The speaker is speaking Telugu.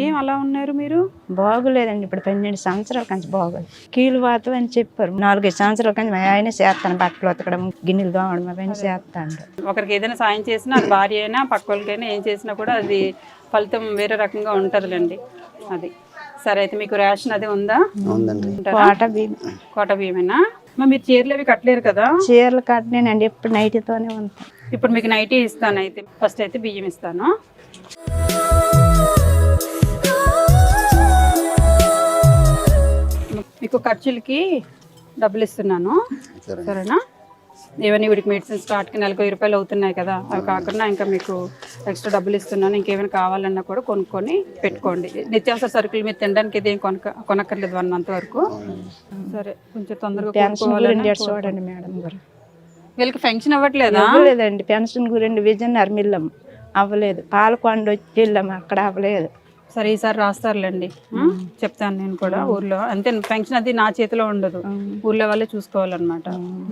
ఏం అలా ఉన్నారు మీరు? బాగోలేదండి. ఇప్పుడు 12 సంవత్సరాల కంచి బాగోలేదు. కీలు వాతం అని చెప్పారు. 4-5 సంవత్సరాల కంచి మా ఆయన చేస్తాను, బట్టలు ఉతకడం, గిన్నెలు తోమడం అవన్నీ చేస్తాను. ఒకరికి ఏదైనా సాయం చేసినా, అది భార్య అయినా పక్క వాళ్ళకైనా ఏం చేసినా కూడా అది ఫలితం వేరే రకంగా ఉంటుందిలేండి. అది సరే. అయితే మీకు రేషన్ అది ఉందా? కోట బియ్యమేనా? మీరు చీరలు అవి కట్టలేరు కదా? చీరలు కట్టలేనండి, ఎప్పుడు నైటీతోనే ఉంటాను. ఇప్పుడు మీకు నైటీ ఇస్తాను. అయితే ఫస్ట్ అయితే బియ్యం ఇస్తాను. మీకు ఖర్చులకి డబ్బులు ఇస్తున్నాను, సరేనా? ఏమైనా వీడికి మెడిసిన్స్ స్టార్ట్కి నెలకు 1000 రూపాయలు అవుతున్నాయి కదా, అవి కాకుండా ఇంకా మీకు ఎక్స్ట్రా డబ్బులు ఇస్తున్నాను. ఇంకేమైనా కావాలన్నా కూడా కొనుక్కొని పెట్టుకోండి. నిత్యావసర సరుకులు మీరు తినడానికి ఇది ఏం కొనక్కర్లేదు 1 మంత్ వరకు. సరే, కొంచెం తొందరగా చూడండి మేడం గారు. వీళ్ళకి పెన్షన్ అవ్వట్లేదా? అవ్వలేదండి. పెన్షన్ గురించి విజయనగరం వెళ్ళాము, అవ్వలేదు. పాలకొండ వచ్చి వెళ్ళాము, అక్కడ అవ్వలేదు. సరే, ఈసారి రాస్తారులేండి. చెప్తాను నేను కూడా ఊర్లో. అంతే, పెన్షన్ అది నా చేతిలో ఉండదు, ఊర్లో వాళ్ళే చూసుకోవాలన్నమాట.